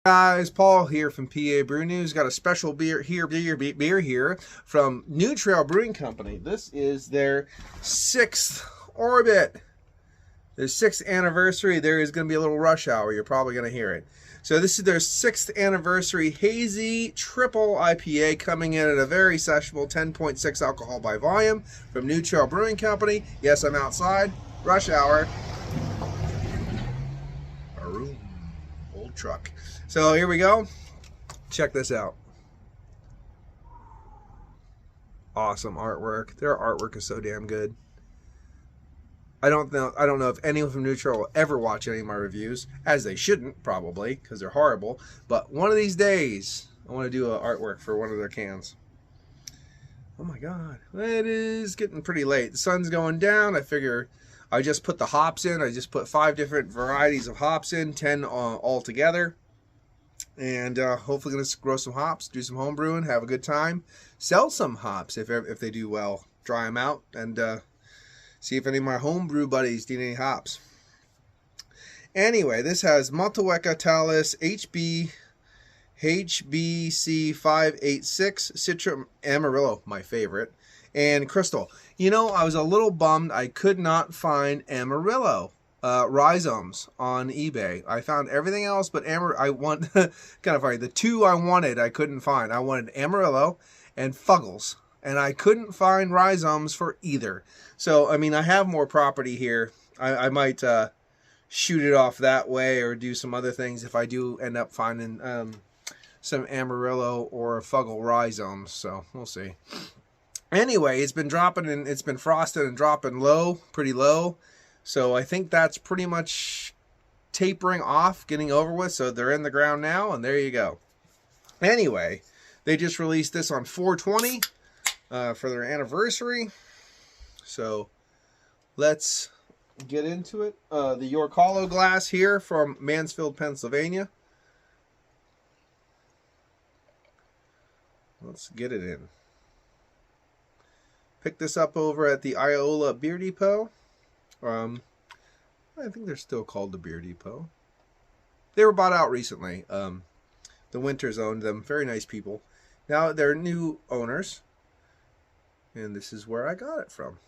Guys, Paul here from PABrewNews. Got a special beer here from New Trail Brewing Company. This is their 6th Orbit. Their 6th anniversary. There is going to be a little rush hour. You're probably going to hear it. So this is their 6th anniversary hazy triple IPA, coming in at a very sessionable 10.6 alcohol by volume from New Trail Brewing Company. Yes, I'm outside. Rush hour. Old truck. So here we go. Check this out. Awesome artwork. Their artwork is so damn good. I don't know if anyone from New Trail will ever watch any of my reviews, as they shouldn't probably, because they're horrible. But one of these days, I want to do an artwork for one of their cans. Oh my god, it is getting pretty late. The sun's going down. I figure I just put the hops in. I just put 5 different varieties of hops in, 10 all together. And hopefully going to grow some hops, do some home brewing, have a good time, sell some hops if they do well, dry them out, and see if any of my homebrew buddies need any hops. Anyway, this has Motueka Talus HBC 586 Citra Amarillo, my favorite, and Crystal. You know, I was a little bummed I could not find Amarillo rhizomes on eBay. I found everything else but I want kind of funny. The 2 I wanted I couldn't find. I wanted Amarillo and Fuggles, and I couldn't find rhizomes for either. So I mean, I have more property here. I might shoot it off that way or do some other things if I do end up finding some Amarillo or Fuggle rhizomes. So we'll see. Anyway, it's been dropping, and it's been frosted and dropping low, pretty low. So I think that's pretty much tapering off, getting over with. So they're in the ground now, and there you go. Anyway, they just released this on 4/20 for their anniversary. So let's get into it. The York Hollow glass here from Mansfield, Pennsylvania. Let's get it in. Picked this up over at the Iola Beer Depot. I think they're still called the Beer Depot. They were bought out recently. The Winters owned them. Very nice people. Now they're new owners. And this is where I got it from.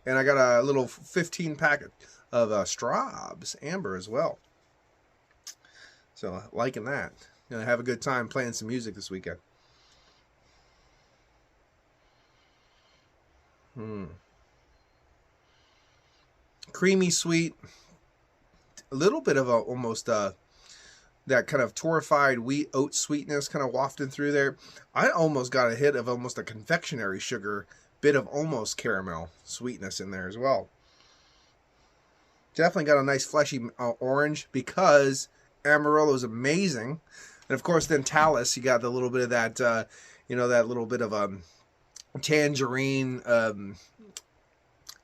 And I got a little 15 packet of Straub's Amber as well. So liking that. Gonna have a good time playing some music this weekend. Creamy, sweet, a little bit of almost that kind of torrefied wheat oat sweetness kind of wafting through there. I almost got a hit of almost a confectionery sugar, bit of almost caramel sweetness in there as well. Definitely got a nice fleshy orange, because Amarillo is amazing. And of course then Talus, you got the little bit of that, that little bit of tangerine,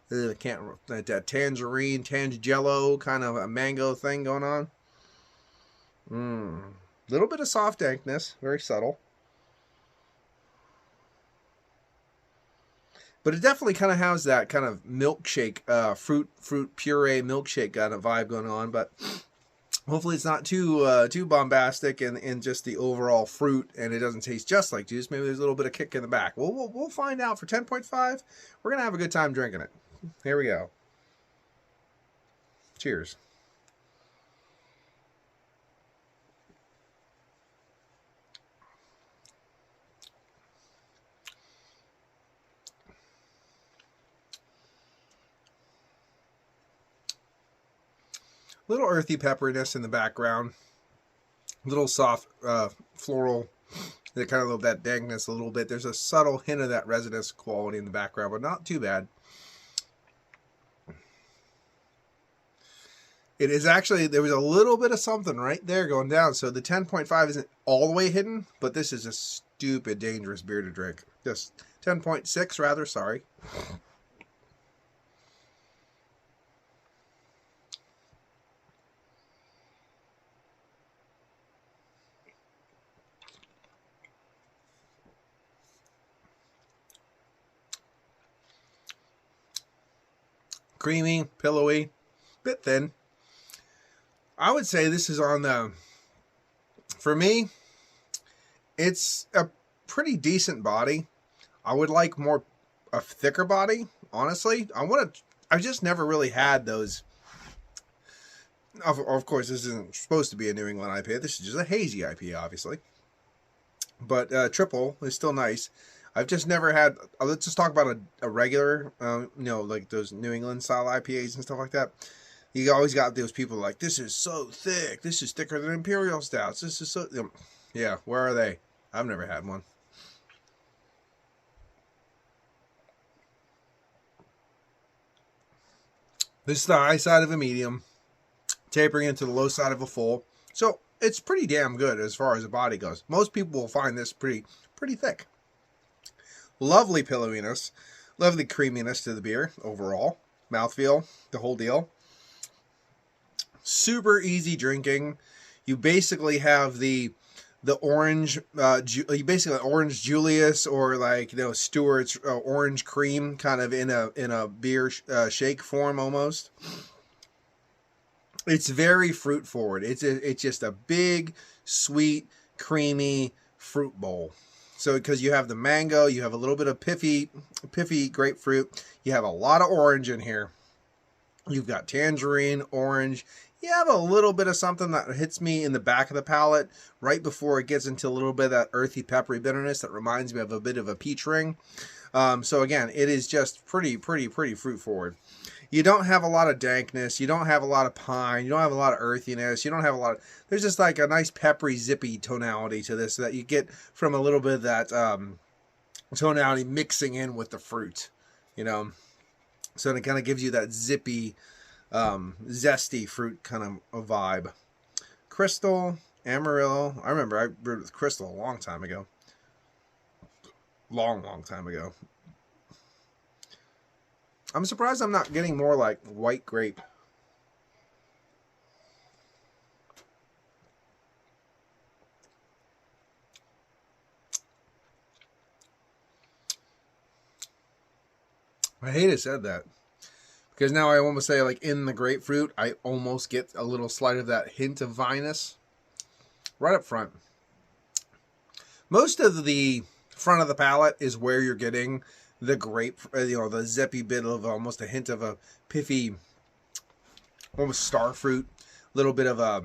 that tangerine, tangello kind of a mango thing going on. Little bit of soft dankness, very subtle. But it definitely kind of has that kind of milkshake, fruit puree milkshake kind of vibe going on. But hopefully it's not too bombastic in just the overall fruit, and it doesn't taste just like juice. Maybe there's a little bit of kick in the back. We'll find out. For 10.5, we're gonna have a good time drinking it. Here we go. Cheers. Little earthy pepperiness in the background. Little soft floral. That kind of that dankness a little bit. There's a subtle hint of that resinous quality in the background, but not too bad. It is actually, there was a little bit of something right there going down. So the 10.5 isn't all the way hidden, but this is a stupid, dangerous beer to drink. Just 10.6 rather, sorry. Creamy, pillowy, bit thin. I would say this is on the For me, it's a pretty decent body. I would like a thicker body, honestly. I just never really had those. Of course, this isn't supposed to be a New England IPA. This is just a hazy IPA, obviously. But triple is still nice. I've just never had. Let's just talk about a regular, like those New England style IPAs and stuff like that. You always got those people like, this is so thick. This is thicker than Imperial Stouts. This is so. Yeah, where are they? I've never had one. This is the high side of a medium, tapering into the low side of a full. So it's pretty damn good as far as the body goes. Most people will find this pretty thick. Lovely pillowiness, lovely creaminess to the beer overall. Mouthfeel, the whole deal. Super easy drinking. You basically have the orange, you basically orange Julius or like Stewart's orange cream kind of in a beer shake form almost. It's very fruit forward. It's just a big, sweet, creamy fruit bowl. So because you have the mango, you have a little bit of piffy grapefruit, you have a lot of orange in here. You've got tangerine, orange. You have a little bit of something that hits me in the back of the palate right before it gets into a little bit of that earthy, peppery bitterness that reminds me of a bit of a peach ring. So again, it is just pretty fruit forward. You don't have a lot of dankness. You don't have a lot of pine. You don't have a lot of earthiness. You don't have a lot of... There's just like a nice peppery, zippy tonality to this that you get from a little bit of that tonality mixing in with the fruit, So it kind of gives you that zippy, zesty fruit kind of a vibe. Crystal, Amarillo. I remember I brewed with Crystal a long time ago. Long time ago. I'm surprised I'm not getting more like white grape. I hate I said that. Because now I almost say like in the grapefruit, I almost get a little slight of that hint of vinous. Right up front. Most of the front of the palate is where you're getting the grape, the zippy bit of almost a hint of a piffy, almost star fruit, little bit of a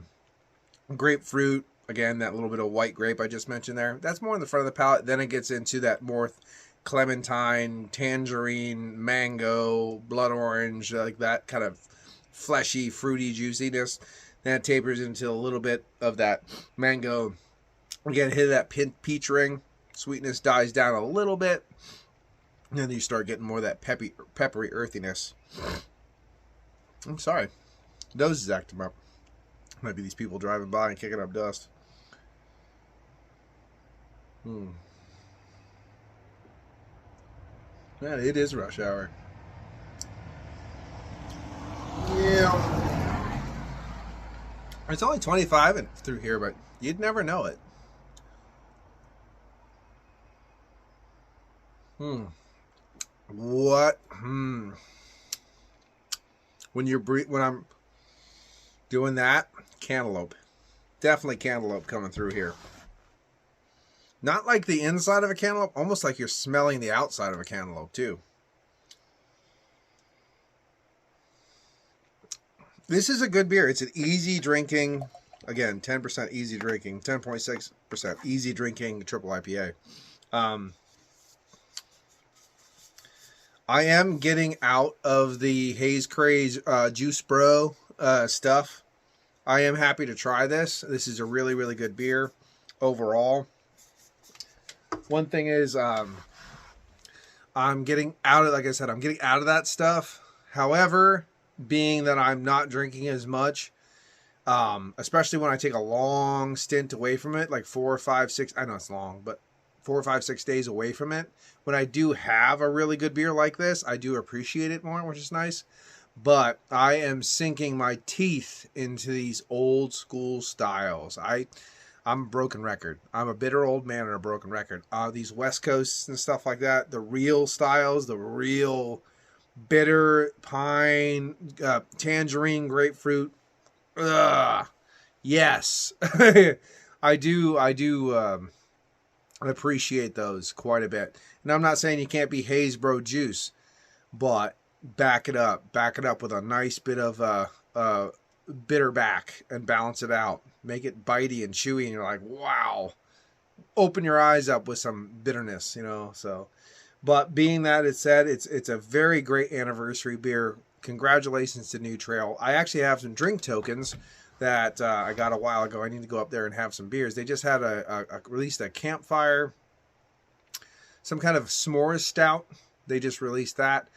grapefruit. Again, that little bit of white grape I just mentioned there. That's more in the front of the palate. Then it gets into that more clementine, tangerine, mango, blood orange, like that kind of fleshy, fruity juiciness. Then it tapers into a little bit of that mango. Again, hit that peach ring. Sweetness dies down a little bit. And then you start getting more of that peppery earthiness. I'm sorry. Nose is acting up. Might be these people driving by and kicking up dust. Man, it is rush hour. Yeah. It's only 25 through here, but you'd never know it. What? When I'm doing that, cantaloupe. Definitely cantaloupe coming through here. Not like the inside of a cantaloupe, almost like you're smelling the outside of a cantaloupe too. This is a good beer. It's an easy drinking, again, 10% easy drinking, 10.6% easy drinking triple IPA. I am getting out of the Haze Craze Juice Bro stuff. I am happy to try this. This is a really good beer overall. One thing is, I'm getting out of, like I said, I'm getting out of that stuff. However, being that I'm not drinking as much, especially when I take a long stint away from it, like 4 or 5, 6, I know it's long, but 4 or 5, 6 days away from it, when I do have a really good beer like this, I do appreciate it more, which is nice. But I am sinking my teeth into these old school styles. I'm a broken record. I'm a bitter old man and a broken record. These West Coasts and stuff like that, the real styles, the real bitter pine, tangerine, grapefruit. Yes. I do appreciate those quite a bit. And I'm not saying you can't be Haze Bro juice, but back it up with a nice bit of bitter back and balance it out. Make it bitey and chewy, and you're like, wow. Open your eyes up with some bitterness, you know. So, but being that it said, it's a very great anniversary beer. Congratulations to New Trail. I actually have some drink tokens that I got a while ago. I need to go up there and have some beers. They just had released a campfire, some kind of s'mores stout. They just released that.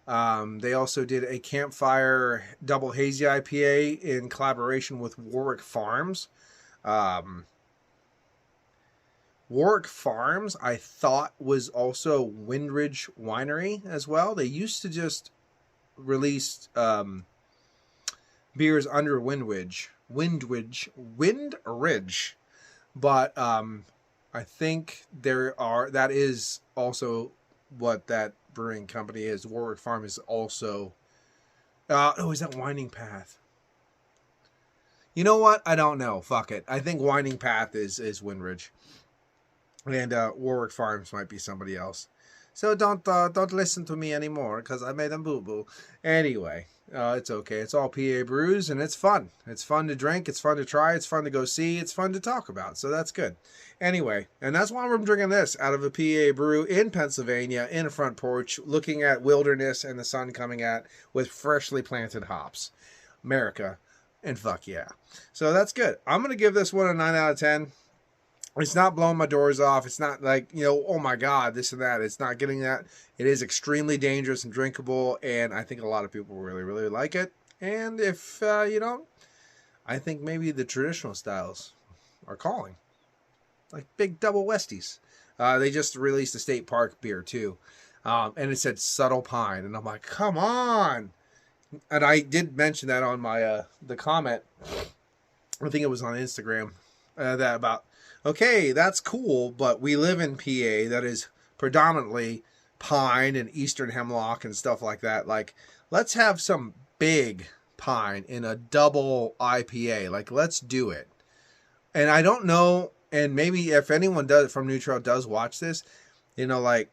They also did a campfire double hazy IPA in collaboration with Warwick Farms. Warwick Farms, I thought, was also Windridge Winery as well. They used to just release beers under Windridge, but I think that is also what that brewing company is. Warwick Farm is also is that Winding Path? You know what? I don't know. Fuck it. I think Winding Path is Windridge, and Warwick Farms might be somebody else. So don't listen to me anymore because I made a boo-boo. Anyway, it's okay. It's all PA brews, and it's fun. It's fun to drink. It's fun to try. It's fun to go see. It's fun to talk about. So that's good. Anyway, and that's why I'm drinking this out of a PA brew in Pennsylvania in a front porch, looking at wilderness and the sun coming at with freshly planted hops. America, and fuck yeah. So that's good. I'm going to give this one a 9 out of 10. It's not blowing my doors off. It's not like, you know, oh my God, this and that. It's not getting that. It is extremely dangerous and drinkable, and I think a lot of people really, really like it. And if you don't, I think maybe the traditional styles are calling. Like big double Westies. They just released a State Park beer, too. And it said Subtle Pine. And I'm like, come on. And I did mention that on my the comment. I think it was on Instagram. That about... Okay, that's cool, but we live in PA that is predominantly pine and eastern hemlock and stuff like that. Like, let's have some big pine in a double IPA. Like, let's do it. And I don't know, and maybe if anyone does from New Trail does watch this, you know, like,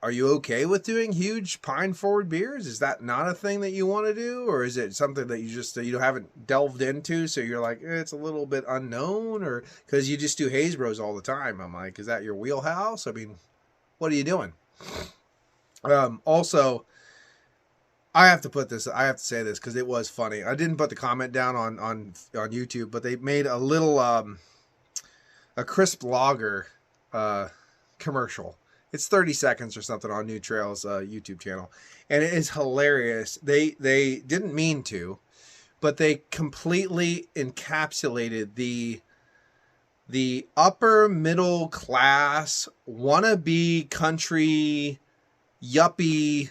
are you okay with doing huge pine forward beers? Is that not a thing that you want to do? Or is it something that you just, you haven't delved into? So you're like, it's a little bit unknown, or because you just do haze bros all the time. I'm like, is that your wheelhouse? I mean, what are you doing? Also, I have to say this because it was funny. I didn't put the comment down on YouTube, but they made a little, a crisp lager, commercial. It's 30 seconds or something on New Trail's YouTube channel. And it is hilarious. They didn't mean to, but they completely encapsulated the upper middle class wannabe country yuppie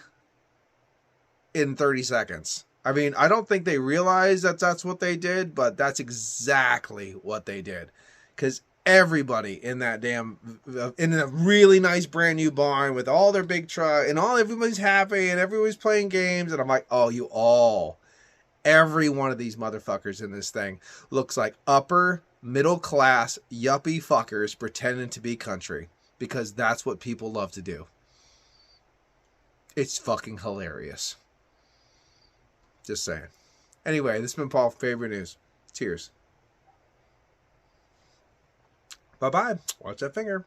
in 30 seconds. I mean, I don't think they realized that that's what they did, but that's exactly what they did. Because everybody in that in a really nice brand new barn with all their big truck and everybody's happy and everybody's playing games. And I'm like, oh, every one of these motherfuckers in this thing looks like upper middle class yuppie fuckers pretending to be country, because that's what people love to do. It's fucking hilarious. Just saying. Anyway, this has been Paul from PABrewNews. Cheers. Bye-bye. Watch that finger.